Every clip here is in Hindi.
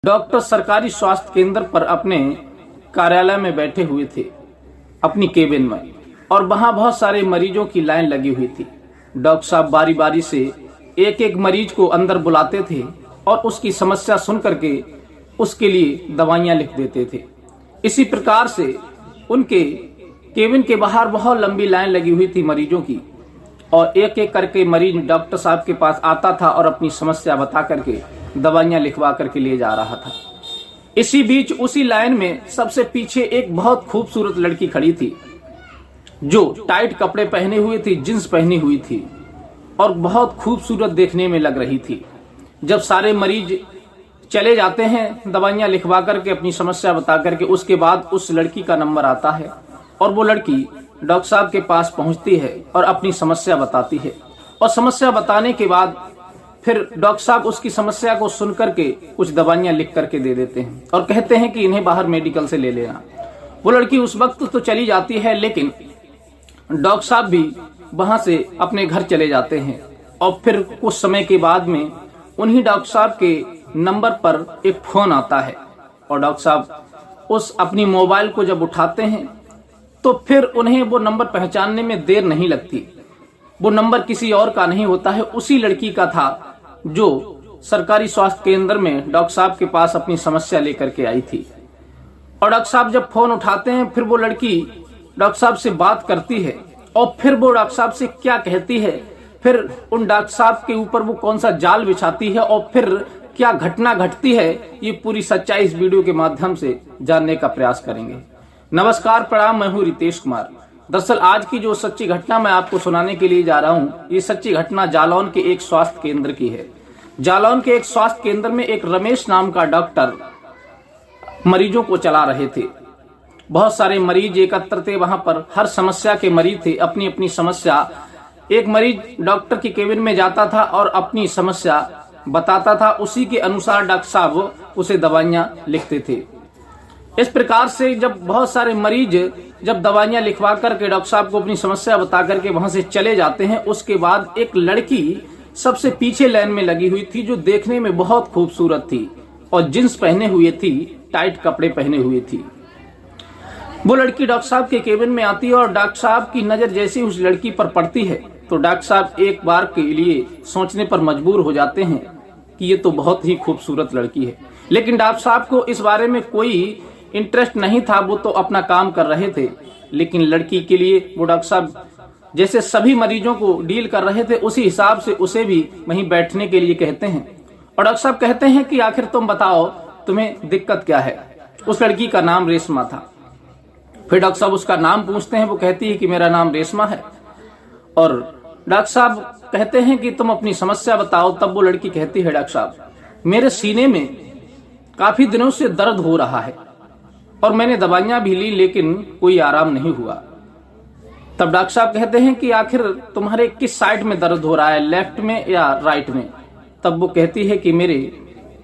डॉक्टर सरकारी स्वास्थ्य केंद्र पर अपने कार्यालय में बैठे हुए थे अपनी केबिन में, और वहां बहुत सारे मरीजों की लाइन लगी हुई थी। डॉक्टर साहब बारी बारी से एक एक मरीज को अंदर बुलाते थे और उसकी समस्या सुन करके उसके लिए दवाइयां लिख देते थे। इसी प्रकार से उनके केबिन के बाहर बहुत लंबी लाइन लगी हुई थी मरीजों की, और एक एक करके मरीज डॉक्टर साहब के पास आता था और अपनी समस्या बता करके दवाइयां लिखवा करके ले जा रहा था। इसी बीच उसी लाइन में सबसे पीछे एक बहुत खूबसूरत लड़की खड़ी थी जो टाइट कपड़े पहने हुए थी, जींस पहनी हुई थी और बहुत खूबसूरत देखने में लग रही थी। जब सारे मरीज चले जाते हैं दवाइयां लिखवा करके अपनी समस्या बता करके, उसके बाद उस लड़की का नंबर आता है और वो लड़की डॉक्टर साहब के पास पहुंचती है और अपनी समस्या बताती है। और समस्या बताने के बाद फिर डॉक्टर साहब उसकी समस्या को सुन करके कुछ दवाइयां लिख करके दे देते हैं और कहते हैं कि इन्हें बाहर मेडिकल से ले लेना। वो लड़की उस वक्त तो चली जाती है, लेकिन डॉक्टर साहब भी वहां से अपने घर चले जाते हैं। और फिर कुछ समय के बाद में उन्हीं डॉक्टर साहब के नंबर पर एक फोन आता है और डॉक्टर साहब उस अपनी मोबाइल को जब उठाते हैं तो फिर उन्हें वो नंबर पहचानने में देर नहीं लगती। वो नंबर किसी और का नहीं होता है, उसी लड़की का था जो सरकारी स्वास्थ्य केंद्र में डॉक्टर साहब के पास अपनी समस्या लेकर के आई थी। और डॉक्टर साहब जब फोन उठाते हैं फिर वो लड़की डॉक्टर साहब से बात करती है और फिर वो डॉक्टर साहब से क्या कहती है, फिर उन डॉक्टर साहब के ऊपर वो कौन सा जाल बिछाती है और फिर क्या घटना घटती है, ये पूरी सच्चाई इस वीडियो के माध्यम से जानने का प्रयास करेंगे। नमस्कार, प्रणाम, मैं हूँ रितेश कुमार। दरअसल आज की जो सच्ची घटना मैं आपको सुनाने के लिए जा रहा हूँ, ये सच्ची घटना जालौन के एक स्वास्थ्य केंद्र की है। जालौन के एक स्वास्थ्य केंद्र में एक रमेश नाम का डॉक्टर मरीजों को चला रहे थे। बहुत सारे मरीज एकत्र थे वहां पर, हर समस्या के मरीज थे, अपनी अपनी समस्या। एक मरीज डॉक्टर की केबिन में जाता था और अपनी समस्या बताता था, उसी के अनुसार डॉक्टर साहब उसे दवाइयां लिखते थे। इस प्रकार से जब बहुत सारे मरीज जब दवाइयां लिखवा करके डॉक्टर साहब को अपनी समस्या बता करके वहां से चले जाते हैं, उसके बाद एक लड़की सबसे पीछे लाइन में लगी हुई थी जो देखने में बहुत खूबसूरत थी और जींस पहने हुए थी, टाइट कपड़े पहने हुए थी। वो लड़की डॉक्टर साहब के केबिन में आती है और डॉक्टर साहब की नजर जैसे उस लड़की पर पड़ती है तो डॉक्टर साहब एक बार के लिए सोचने पर मजबूर हो जाते हैं कि ये तो बहुत ही खूबसूरत लड़की है। लेकिन डॉक्टर साहब को इस बारे में कोई इंटरेस्ट नहीं था, वो तो अपना काम कर रहे थे। लेकिन लड़की के लिए वो डॉक्टर साहब जैसे सभी मरीजों को डील कर रहे थे, उसी हिसाब से उसे भी वहीं बैठने के लिए कहते हैं। और डॉक्टर साहब कहते हैं कि आखिर तुम बताओ तुम्हें दिक्कत क्या है। उस लड़की का नाम रेशमा था। फिर डॉक्टर साहब उसका नाम पूछते हैं, वो कहती है कि मेरा नाम रेशमा है। और डॉक्टर साहब कहते हैं कि तुम अपनी समस्या बताओ। तब वो लड़की कहती है, डॉक्टर साहब मेरे सीने में काफी दिनों से दर्द हो रहा है और मैंने दवाइयां भी ली लेकिन कोई आराम नहीं हुआ। तब डॉक्टर साहब कहते हैं कि आखिर तुम्हारे किस साइड में दर्द हो रहा है, लेफ्ट में या राइट में। तब वो कहती है कि मेरे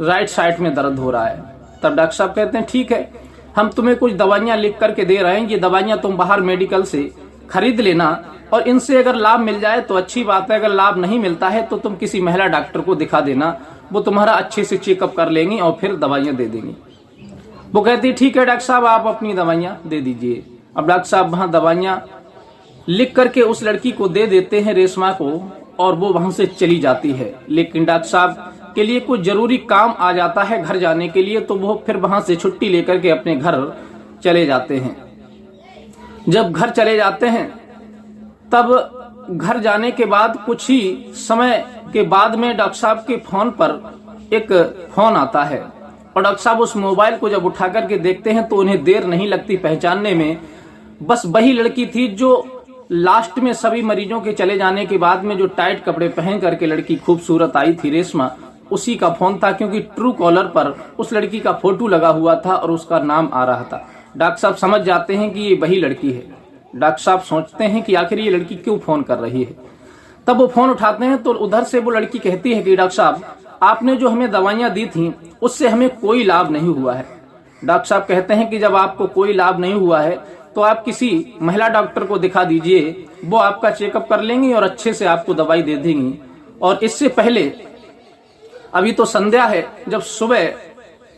राइट साइड में दर्द हो रहा है। तब डॉक्टर साहब कहते हैं ठीक है, हम तुम्हें कुछ दवाइयां लिख करके दे रहे हैं, ये दवाइयां तुम बाहर मेडिकल से खरीद लेना और इनसे अगर लाभ मिल जाए तो अच्छी बात है, अगर लाभ नहीं मिलता है तो तुम किसी महिला डॉक्टर को दिखा देना, वो तुम्हारा अच्छे से चेकअप कर लेंगी और फिर दवाइयां दे देंगी। वो कहती ठीक है डॉक्टर साहब, आप अपनी दवाइयां दे दीजिए। अब डॉक्टर साहब वहां दवाइयां लिख करके उस लड़की को दे देते हैं, रेशमा को, और वो वहां से चली जाती है। लेकिन डॉक्टर साहब के लिए कुछ जरूरी काम आ जाता है घर जाने के लिए, तो वो फिर वहां से छुट्टी लेकर के अपने घर चले जाते हैं। जब घर चले जाते हैं तब घर जाने के बाद कुछ ही समय के बाद में डॉक्टर साहब के फोन पर एक फोन आता है और डॉक्टर साहब उस मोबाइल को जब उठा करके देखते हैं तो उन्हें देर नहीं लगती पहचानने में। बस वही लड़की थी जो लास्ट में सभी मरीजों के चले जाने के बाद में जो टाइट कपड़े पहन करके लड़की खूबसूरत आई थी, रेशमा, उसी का फोन था, क्योंकि ट्रू कॉलर पर उस लड़की का फोटो लगा हुआ था और उसका नाम आ रहा था। डॉक्टर साहब समझ जाते हैं कि ये वही लड़की है। डॉक्टर साहब सोचते हैं कि आखिर ये लड़की क्यों फोन कर रही है। तब वो फोन उठाते हैं तो उधर से वो लड़की कहती है कि डॉक्टर साहब आपने जो हमें दवाइयां दी थी उससे हमें कोई लाभ नहीं हुआ है। डॉक्टर साहब कहते हैं कि जब आपको कोई लाभ नहीं हुआ है तो आप किसी महिला डॉक्टर को दिखा दीजिए, वो आपका चेकअप कर लेंगी और अच्छे से आपको दवाई दे देंगी। और इससे पहले अभी तो संध्या है, जब सुबह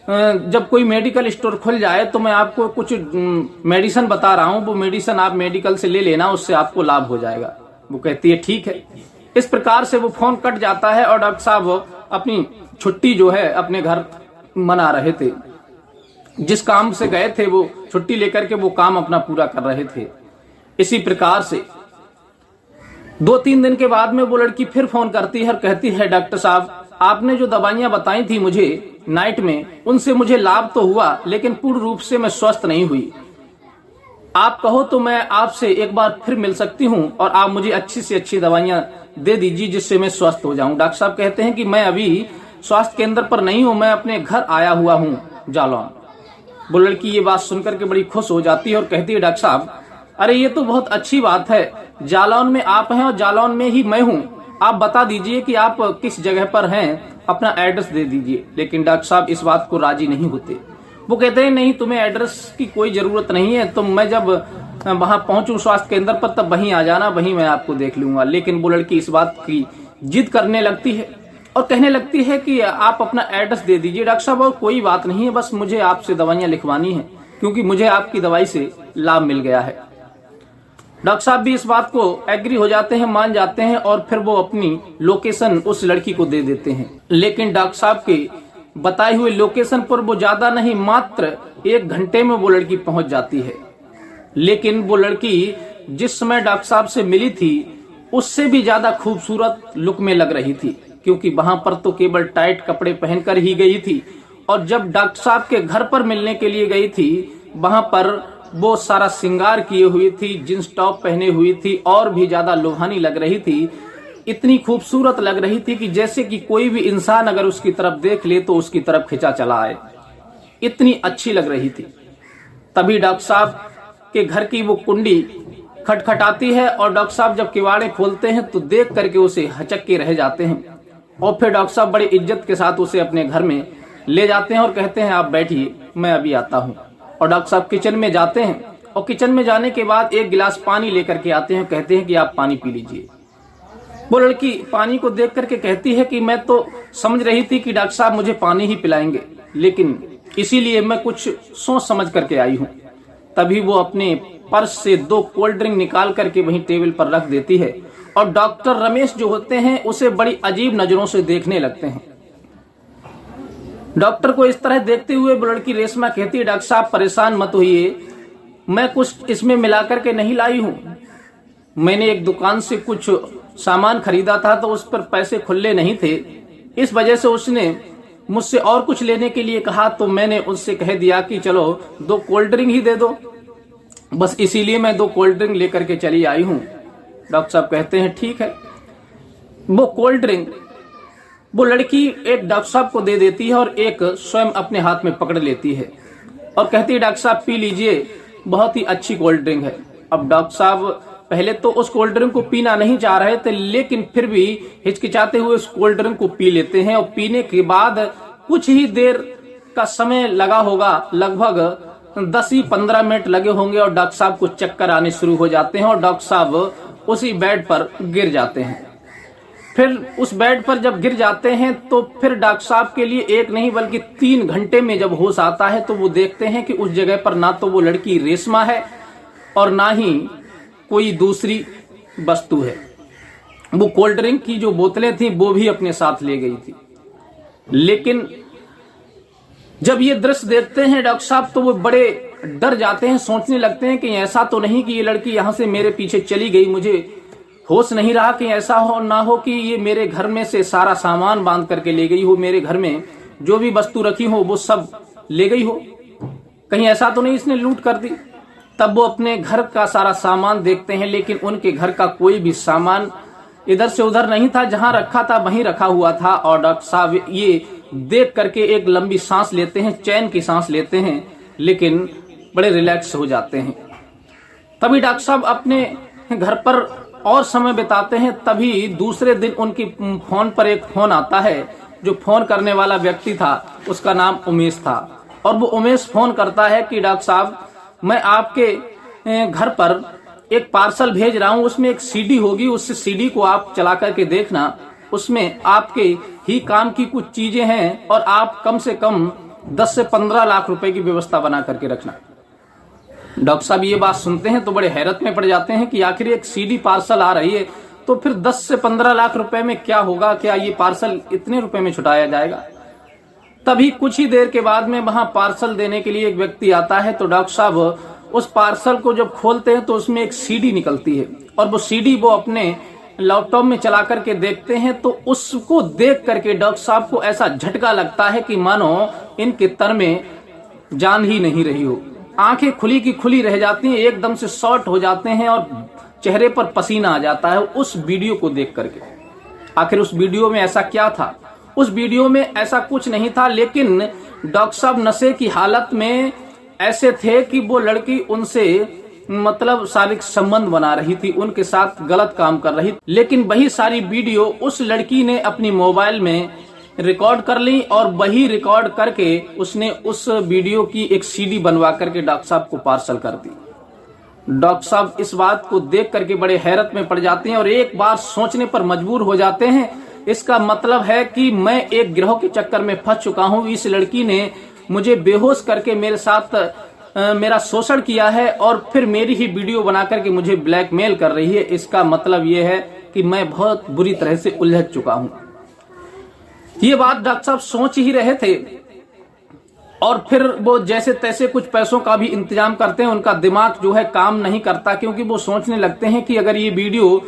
जब कोई मेडिकल स्टोर खुल जाए तो मैं आपको कुछ मेडिसिन बता रहा हूं, वो मेडिसिन आप मेडिकल से ले लेना, उससे आपको लाभ हो जाएगा। वो कहती है ठीक है। इस प्रकार से वो फोन कट जाता है और डॉक्टर साहब अपनी छुट्टी जो है अपने घर मना रहे थे। जिस काम से गए थे वो छुट्टी लेकर के वो काम अपना पूरा कर रहे थे। इसी प्रकार से 2-3 दिन के बाद में वो लड़की फिर फोन करती है और कहती है डॉक्टर साहब, आपने जो दवाइयां बताई थी मुझे नाइट में, उनसे मुझे लाभ तो हुआ लेकिन पूर्ण रूप से मैं स्वस्थ नहीं हुई। आप कहो तो मैं आपसे एक बार फिर मिल सकती हूं और आप मुझे अच्छी से अच्छी दवाइयां दे दीजिए जिससे मैं स्वस्थ हो जाऊं। डॉक्टर साहब कहते हैं कि मैं अभी स्वास्थ्य केंद्र पर नहीं हूं, मैं अपने घर आया हुआ हूं जालौन। वो लड़की ये बात सुनकर के बड़ी खुश हो जाती है और कहती है डॉक्टर साहब, अरे ये तो बहुत अच्छी बात है, जालौन में आप हैं और जालौन में ही मैं हूं, आप बता दीजिए कि आप किस जगह पर हैं, अपना एड्रेस दे दीजिए। लेकिन डॉक्टर साहब इस बात को राजी नहीं होते। वो कहते हैं नहीं, तुम्हें एड्रेस की कोई जरूरत नहीं है, तो मैं जब वहां पहुंचूं स्वास्थ्य केंद्र पर तब वहीं आ जाना, वहीं मैं आपको देख लूंगा। लेकिन वो लड़की इस बात की जिद करने लगती है और कहने लगती है कि आप अपना एड्रेस दे दीजिए डॉक्टर साहब, और कोई बात नहीं है, बस मुझे आपसे दवाइयां लिखवानी है क्योंकि मुझे आपकी दवाई से लाभ मिल गया है। डॉक्टर साहब भी इस बात को एग्री हो जाते हैं, मान जाते हैं और फिर वो अपनी लोकेशन उस लड़की को दे देते हैं। लेकिन डॉक्टर साहब के बताए हुए लोकेशन पर वो ज्यादा नहीं, मात्र 1 घंटे में वो लड़की पहुंच जाती है। लेकिन वो लड़की जिस समय डॉक्टर साहब से मिली थी उससे भी ज्यादा खूबसूरत लुक में लग रही थी, क्योंकि वहां पर तो केवल टाइट कपड़े पहनकर ही गई थी और जब डॉक्टर साहब के घर पर मिलने के लिए गई थी वहां पर वो सारा श्रृंगार किए हुई थी, जींस टॉप पहने हुई थी और भी ज्यादा लुभानी लग रही थी। इतनी खूबसूरत लग रही थी कि जैसे कि कोई भी इंसान अगर उसकी तरफ देख ले तो उसकी तरफ खिंचा चला आए, इतनी अच्छी लग रही थी। तभी डॉक्टर साहब के घर की वो कुंडी खटखटाती है और डॉक्टर साहब जब किवाड़े खोलते हैं तो देख करके उसे हचक के रह जाते हैं और फिर डॉक्टर साहब बड़ी इज्जत के साथ उसे अपने घर में ले जाते हैं और कहते हैं आप बैठिए, मैं अभी आता हूं। और डॉक्टर साहब किचन में जाते हैं और किचन में जाने के बाद 1 गिलास पानी लेकर के आते हैं, कहते हैं कि आप पानी पी लीजिए। वो लड़की पानी को देख करके कहती है कि मैं तो समझ रही थी कि डॉक्टर साहब मुझे पानी ही पिलाएंगे, लेकिन इसीलिए मैं कुछ सोच समझ करके आई हूं। तभी वो अपने पर्स से 2 कोल्ड ड्रिंक निकाल करके वहीं टेबल पर रख देती है और डॉक्टर रमेश जो होते हैं उसे बड़ी अजीब नजरों से देखने लगते हैं। डॉक्टर को इस तरह देखते हुए वो लड़की रेशमा कहती है डॉक्टर साहब परेशान मत होइए, मैं कुछ इसमें मिलाकर के नहीं लाई हूं, मैंने एक दुकान से कुछ सामान खरीदा था तो उस पर पैसे खुले नहीं थे, इस वजह से उसने मुझसे और कुछ लेने के लिए कहा तो मैंने उससे कह दिया कि चलो 2 कोल्ड ड्रिंक ही दे दो, बस इसीलिए मैं 2 कोल्ड ड्रिंक लेकर के चली आई हूं। डॉक्टर साहब कहते हैं ठीक है। वो कोल्ड ड्रिंक वो लड़की एक डॉक्टर साहब को दे देती है और एक स्वयं अपने हाथ में पकड़ लेती है और कहती है डॉक्टर साहब पी लीजिए, बहुत ही अच्छी कोल्ड ड्रिंक है। अब डॉक्टर साहब पहले तो उस कोल्ड ड्रिंक को पीना नहीं चाह रहे थे, लेकिन फिर भी हिचकिचाते हुए उस कोल्ड ड्रिंक को पी लेते हैं और पीने के बाद कुछ ही देर का समय लगा होगा, लगभग 10 ही 15 मिनट लगे होंगे और डॉक्टर साहब को चक्कर आने शुरू हो जाते हैं और डॉक्टर साहब उसी बेड पर गिर जाते हैं। फिर उस बेड पर जब गिर जाते हैं तो फिर डॉक्टर साहब के लिए 1 नहीं बल्कि 3 घंटे में जब होश आता है तो वो देखते हैं कि उस जगह पर ना तो वो लड़की रेशमा है और ना ही कोई दूसरी वस्तु है। वो कोल्ड ड्रिंक की जो बोतलें थी वो भी अपने साथ ले गई थी। लेकिन जब ये दृश्य देखते हैं डॉक्टर साहब तो वो बड़े डर जाते हैं, सोचने लगते हैं कि ऐसा तो नहीं कि ये लड़की यहां से मेरे पीछे चली गई, मुझे होश नहीं रहा कि ऐसा हो ना हो कि ये मेरे घर में से सारा सामान बांध करके ले गई हो, मेरे घर में जो भी वस्तु रखी हो वो सब ले गई हो, कहीं ऐसा तो नहीं इसने लूट कर दी। तब वो अपने घर का सारा सामान देखते हैं लेकिन उनके घर का कोई भी सामान इधर से उधर नहीं था, जहां रखा था वहीं रखा हुआ था। और डॉक्टर साहब ये देख करके एक लंबी सांस लेते हैं, चैन की सांस लेते हैं, लेकिन बड़े रिलैक्स हो जाते हैं। तभी डॉक्टर साहब अपने घर पर और समय बिताते हैं। तभी दूसरे दिन उनकी फोन पर एक फोन आता है, जो फोन करने वाला व्यक्ति था उसका नाम उमेश था और वो उमेश फोन करता है कि डॉक्टर साहब मैं आपके घर पर एक पार्सल भेज रहा हूं, उसमें एक सीडी होगी, उस सीडी को आप चला करके देखना, उसमें आपके ही काम की कुछ चीजें हैं और आप कम से कम 10 से 15 लाख रुपए की व्यवस्था बना करके रखना। डॉक्टर साहब ये बात सुनते हैं तो बड़े हैरत में पड़ जाते हैं कि आखिर एक सीडी पार्सल आ रही है तो फिर 10 से 15 लाख रुपए में क्या होगा, क्या ये पार्सल इतने रुपए में छुटाया जाएगा। तभी कुछ ही देर के बाद में वहां पार्सल देने के लिए एक व्यक्ति आता है। तो डॉक्टर साहब उस पार्सल को जब खोलते हैं तो उसमें एक सीडी निकलती है और वो सीडी वो अपने लैपटॉप में चला करके देखते हैं। तो उसको देख करके डॉक्टर साहब को ऐसा झटका लगता है कि मानो इनके तर में जान ही नहीं रही हो। आंखें खुली की खुली रह जाती हैं, एकदम से शॉर्ट हो जाते हैं और चेहरे पर पसीना आ जाता है उस वीडियो को देख करके। आखिर उस वीडियो में ऐसा क्या था? उस वीडियो में ऐसा कुछ नहीं था, लेकिन डॉक्टर साहब नशे की हालत में ऐसे थे कि वो लड़की उनसे मतलब शारीरिक संबंध बना रही थी, उनके साथ गलत काम कर रही। लेकिन वही सारी वीडियो उस लड़की ने अपनी मोबाइल में रिकॉर्ड कर ली और वही रिकॉर्ड करके उसने उस वीडियो की एक सीडी बनवा करके डॉक्टर साहब को पार्सल कर दी। डॉक्टर साहब इस बात को देख करके बड़े हैरत में पड़ जाते हैं और एक बार सोचने पर मजबूर हो जाते हैं। इसका मतलब है कि मैं एक गिरोह के चक्कर में फंस चुका हूं। इस लड़की ने मुझे बेहोश करके मेरे साथ मेरा शोषण किया है और फिर मेरी ही वीडियो बना करके मुझे ब्लैकमेल कर रही है। इसका मतलब ये है कि मैं बहुत बुरी तरह से उलझ चुका हूं। ये बात डॉक्टर साहब सोच ही रहे थे और फिर वो जैसे तैसे कुछ पैसों का भी इंतजाम करते हैं। उनका दिमाग जो है काम नहीं करता, क्योंकि वो सोचने लगते हैं कि अगर ये वीडियो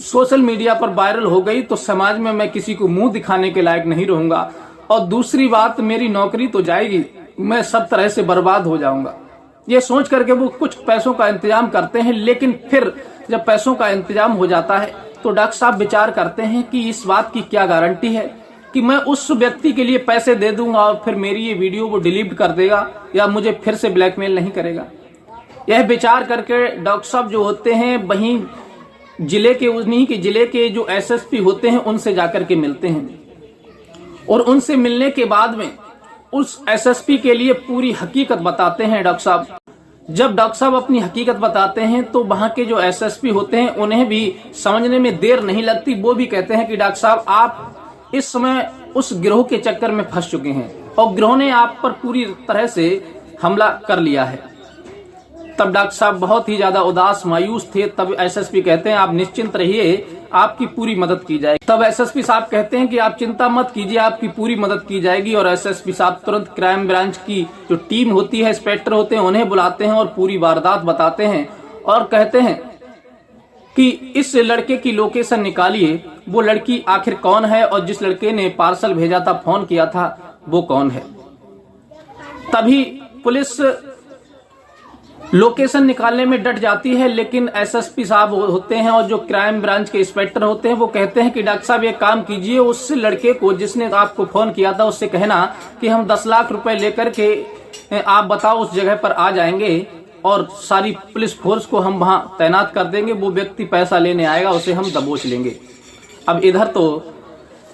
सोशल मीडिया पर वायरल हो गई तो समाज में मैं किसी को मुंह दिखाने के लायक नहीं रहूंगा और दूसरी बात मेरी नौकरी तो जाएगी, मैं सब तरह से बर्बाद हो जाऊंगा। ये सोच करके वो कुछ पैसों का इंतजाम करते हैं। लेकिन फिर जब पैसों का इंतजाम हो जाता है तो डॉक्टर साहब विचार करते हैं कि इस बात की क्या गारंटी है कि मैं उस व्यक्ति के लिए पैसे दे दूंगा और फिर मेरी ये वीडियो वो डिलीट कर देगा या मुझे फिर से ब्लैकमेल नहीं करेगा। यह विचार करके डॉक्टर साहब जो होते हैं वहीं उन्हीं के जिले के जो एसएसपी होते हैं उनसे जाकर के मिलते हैं और उनसे मिलने के बाद में उस एसएसपी के लिए पूरी हकीकत बताते हैं डॉक्टर साहब। जब डॉक्टर साहब अपनी हकीकत बताते हैं तो वहां के जो एसएसपी होते हैं उन्हें भी समझने में देर नहीं लगती। वो भी कहते हैं कि डॉक्टर साहब आप इस समय उस गिरोह के चक्कर में फंस चुके हैं और गिरोह ने आप पर पूरी तरह से हमला कर लिया है। तब डॉक्टर साहब बहुत ही ज्यादा उदास मायूस थे। तब एसएसपी कहते हैं आप निश्चिंत रहिए, आपकी पूरी मदद की जाएगी। तब एसएसपी साहब कहते हैं कि आप चिंता मत कीजिए, आपकी पूरी मदद की जाएगी। और एसएसपी साहब तुरंत क्राइम ब्रांच की जो टीम होती है, इंस्पेक्टर होते हैं, उन्हें बुलाते हैं और पूरी वारदात बताते हैं और कहते हैं कि इस लड़के की लोकेशन निकालिए, वो लड़की आखिर कौन है और जिस लड़के ने पार्सल भेजा था, फोन किया था, वो कौन है। तभी पुलिस लोकेशन निकालने में डट जाती है। लेकिन एसएसपी साहब होते हैं और जो क्राइम ब्रांच के इंस्पेक्टर होते हैं वो कहते हैं कि डॉक्टर साहब एक काम कीजिए, उस लड़के को जिसने आपको फोन किया था उससे कहना कि हम 10 लाख रुपए लेकर के आप बताओ उस जगह पर आ जाएंगे और सारी पुलिस फोर्स को हम वहां तैनात कर देंगे। वो व्यक्ति पैसा लेने आएगा, उसे हम दबोच लेंगे। अब इधर तो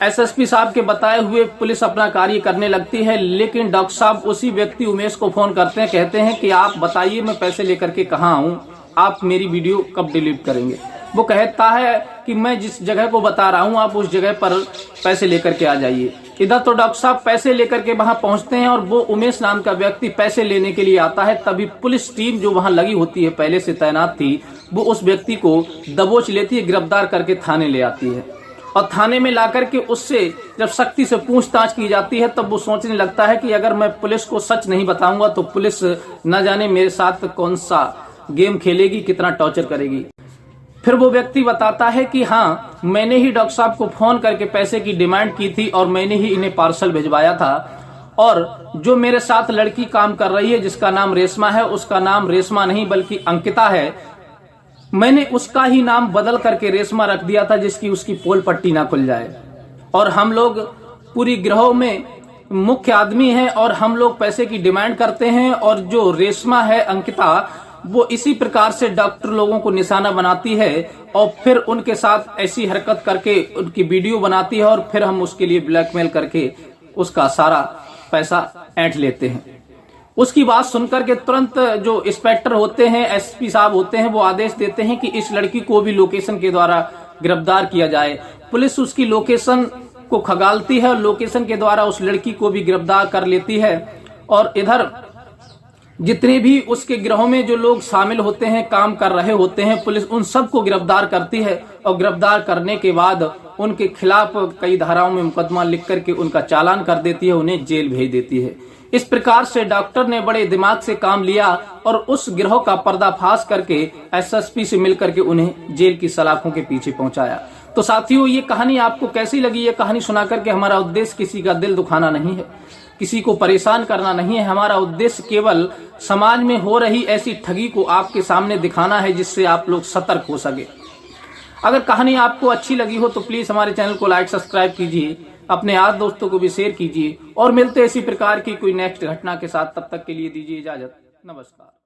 एसएसपी साहब के बताए हुए पुलिस अपना कार्य करने लगती है। लेकिन डॉक्टर साहब उसी व्यक्ति उमेश को फोन करते हैं, कहते हैं कि आप बताइए मैं पैसे लेकर के कहाँ आऊं, आप मेरी वीडियो कब डिलीट करेंगे। वो कहता है कि मैं जिस जगह को बता रहा हूं आप उस जगह पर पैसे लेकर के आ जाइए। इधर तो डॉक्टर साहब पैसे लेकर के वहां पहुंचते हैं और वो उमेश नाम का व्यक्ति पैसे लेने के लिए आता है। तभी पुलिस टीम जो वहां लगी होती है, पहले से तैनात थी, वो उस व्यक्ति को दबोच लेती है, गिरफ्तार करके थाने ले आती है। और थाने में लाकर के उससे जब सख्ती से पूछताछ की जाती है तब वो सोचने लगता है कि अगर मैं पुलिस को सच नहीं बताऊंगा तो पुलिस न जाने मेरे साथ कौन सा गेम खेलेगी, कितना टॉर्चर करेगी। फिर वो व्यक्ति बताता है कि हाँ, मैंने ही डॉक्टर साहब को फोन करके पैसे की डिमांड की थी और मैंने ही इन्हें पार्सल भिजवाया था। और जो मेरे साथ लड़की काम कर रही है जिसका नाम रेशमा है, उसका नाम रेशमा नहीं बल्कि अंकिता है। मैंने उसका ही नाम बदल करके रेशमा रख दिया था जिसकी उसकी पोल पट्टी ना खुल जाए। और हम लोग पूरी गिरोह में मुख्य आदमी हैं और हम लोग पैसे की डिमांड करते हैं और जो रेशमा है अंकिता, वो इसी प्रकार से डॉक्टर लोगों को निशाना बनाती है और फिर उनके साथ ऐसी हरकत करके उनकी वीडियो बनाती है और फिर हम उसके लिए ब्लैकमेल करके उसका सारा पैसा ऐंठ लेते हैं। उसकी बात सुनकर के तुरंत जो इंस्पेक्टर होते हैं, एसपी साहब होते हैं, वो आदेश देते हैं कि इस लड़की को भी लोकेशन के द्वारा गिरफ्तार किया जाए। पुलिस उसकी लोकेशन को खगालती है और लोकेशन के द्वारा उस लड़की को भी गिरफ्तार कर लेती है और इधर जितने भी उसके गिरोह में जो लोग शामिल होते हैं, काम कर रहे होते हैं, पुलिस उन सबको गिरफ्तार करती है और गिरफ्तार करने के बाद उनके खिलाफ कई धाराओं में मुकदमा लिख करके उनका चालान कर देती है, उन्हें जेल भेज देती है। इस प्रकार से डॉक्टर ने बड़े दिमाग से काम लिया और उस गिरोह का पर्दाफाश करके एसएसपी से मिलकर के उन्हें जेल की सलाखों के पीछे पहुंचाया। तो साथियों, ये कहानी आपको कैसी लगी? ये कहानी सुना करके हमारा उद्देश्य किसी का दिल दुखाना नहीं है, किसी को परेशान करना नहीं है। हमारा उद्देश्य केवल समाज में हो रही ऐसी ठगी को आपके सामने दिखाना है, जिससे आप लोग सतर्क हो सके। अगर कहानी आपको अच्छी लगी हो तो प्लीज हमारे चैनल को लाइक सब्सक्राइब कीजिए, अपने यार दोस्तों को भी शेयर कीजिए और मिलते इसी प्रकार की कोई नेक्स्ट घटना के साथ। तब तक के लिए दीजिए इजाजत। नमस्कार।